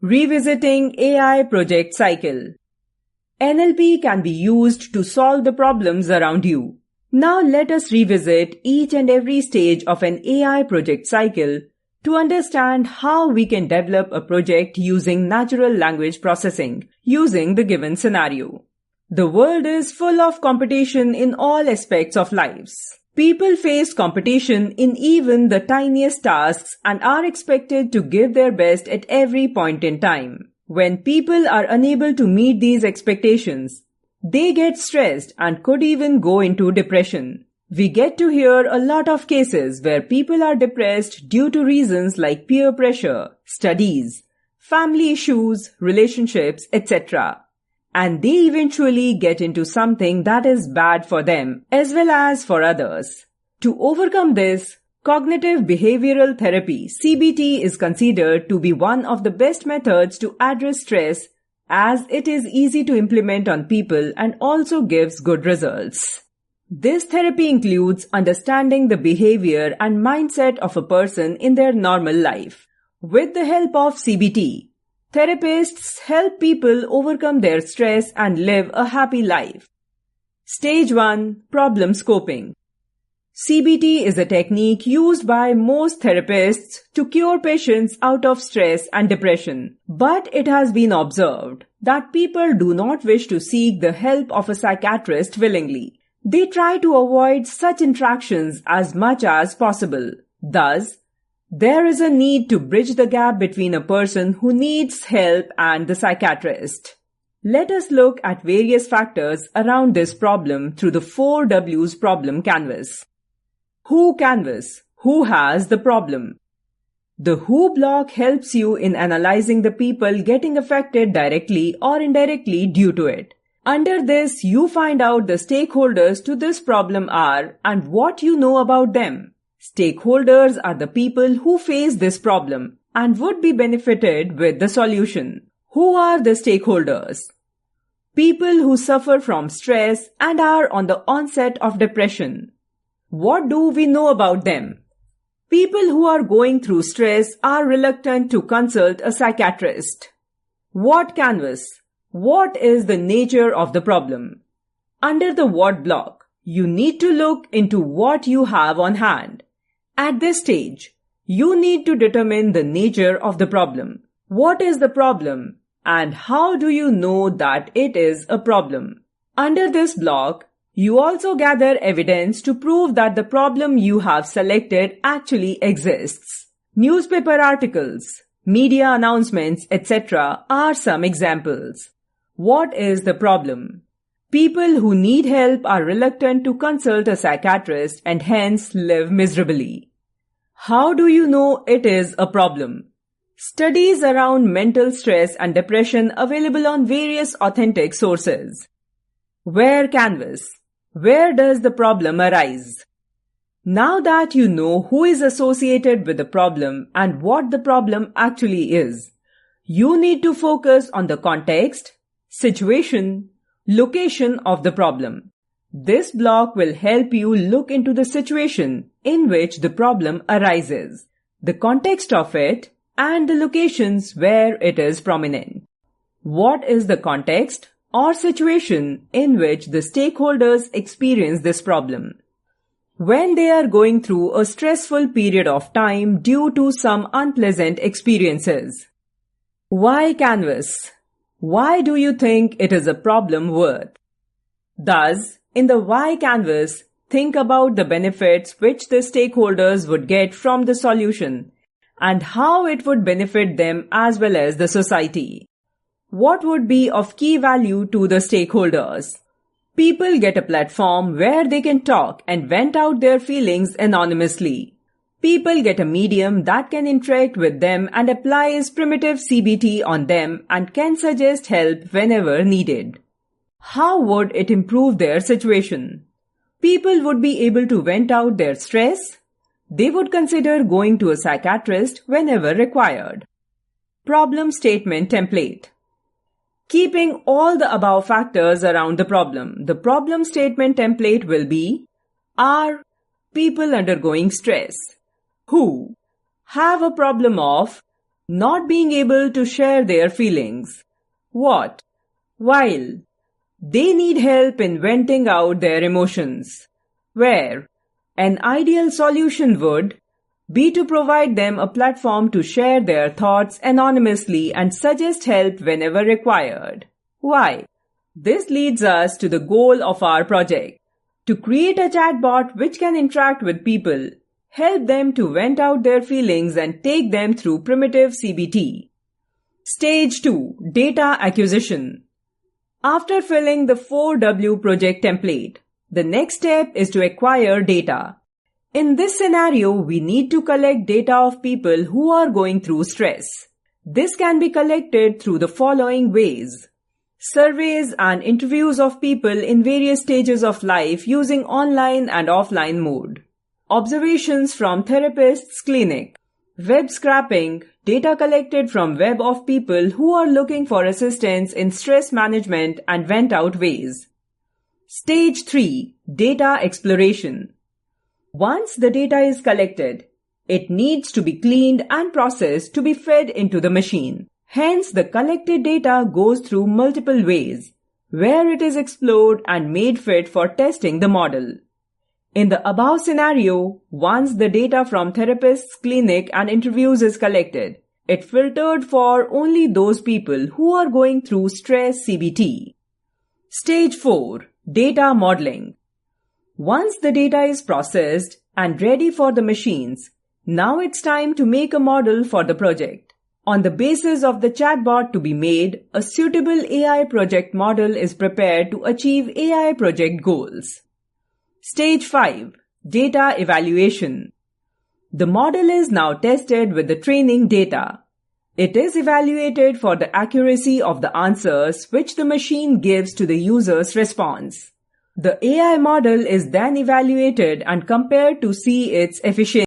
Revisiting AI project cycle. NLP can be used to solve the problems around you. Now let us revisit each and every stage of an AI project cycle to understand how we can develop a project using natural language processing using the given scenario. The world is full of competition in all aspects of lives. People face competition in even the tiniest tasks and are expected to give their best at every point in time. When people are unable to meet these expectations, they get stressed and could even go into depression. We get to hear a lot of cases where people are depressed due to reasons like peer pressure, studies, family issues, relationships, etc. And they eventually get into something that is bad for them as well as for others. To overcome this, cognitive behavioral therapy (CBT) is considered to be one of the best methods to address stress, as it is easy to implement on people and also gives good results. This therapy includes understanding the behavior and mindset of a person in their normal life. With the help of CBT, therapists help people overcome their stress and live a happy life. Stage 1. Problem scoping. CBT is a technique used by most therapists to cure patients out of stress and depression. But it has been observed that people do not wish to seek the help of a psychiatrist willingly. They try to avoid such interactions as much as possible. Thus, there is a need to bridge the gap between a person who needs help and the psychiatrist. Let us look at various factors around this problem through the 4 W's problem canvas. Who canvas? Who has the problem? The who block helps you in analyzing the people getting affected directly or indirectly due to it. Under this, you find out the stakeholders to this problem are and what you know about them. Stakeholders are the people who face this problem and would be benefited with the solution. Who are the stakeholders? People who suffer from stress and are on the onset of depression. What do we know about them? People who are going through stress are reluctant to consult a psychiatrist. What canvas? What is the nature of the problem? Under the what block, you need to look into what you have on hand. At this stage, you need to determine the nature of the problem. What is the problem and how do you know that it is a problem? Under this block, you also gather evidence to prove that the problem you have selected actually exists. Newspaper articles, media announcements, etc. are some examples. What is the problem? People who need help are reluctant to consult a psychiatrist and hence live miserably. How do you know it is a problem? Studies around mental stress and depression available on various authentic sources. Where canvas? Where does the problem arise? Now that you know who is associated with the problem and what the problem actually is, you need to focus on the context, situation, location of the problem. This block will help you look into the situation in which the problem arises, the context of it, and the locations where it is prominent. What is the context or situation in which the stakeholders experience this problem? When they are going through a stressful period of time due to some unpleasant experiences. Why canvas? Why do you think it is a problem worth? Thus, in the why canvas, think about the benefits which the stakeholders would get from the solution and how it would benefit them as well as the society. What would be of key value to the stakeholders? People get a platform where they can talk and vent out their feelings anonymously. People get a medium that can interact with them and applies primitive CBT on them and can suggest help whenever needed. How would it improve their situation? People would be able to vent out their stress. They would consider going to a psychiatrist whenever required. Problem statement template. Keeping all the above factors around the problem statement template will be: are people undergoing stress? Who have a problem of Not being able to share their feelings. What? While they need help in venting out their emotions. Where an ideal solution would be to provide them a platform to share their thoughts anonymously and suggest help whenever required. Why? This leads us to the goal of our project: to create a chatbot which can interact with people, help them to vent out their feelings and take them through primitive CBT. Stage 2. Data acquisition. After filling the 4W project template, the next step is to acquire data. In this scenario, we need to collect data of people who are going through stress. This can be collected through the following ways: surveys and interviews of people in various stages of life using online and offline mode, observations from therapists' clinic, web scraping, data collected from web of people who are looking for assistance in stress management and vent out ways. Stage 3. Data exploration. Once the data is collected, it needs to be cleaned and processed to be fed into the machine. Hence, the collected data goes through multiple ways, where it is explored and made fit for testing the model. In the above scenario, once the data from therapists' clinic and interviews is collected, it filtered for only those people who are going through stress CBT. Stage 4. Data modeling. Once the data is processed and ready for the machines, now it's time to make a model for the project. On the basis of the chatbot to be made, a suitable AI project model is prepared to achieve AI project goals. Stage 5. Data evaluation. The model is now tested with the training data. It is evaluated for the accuracy of the answers which the machine gives to the user's response. The AI model is then evaluated and compared to see its efficiency.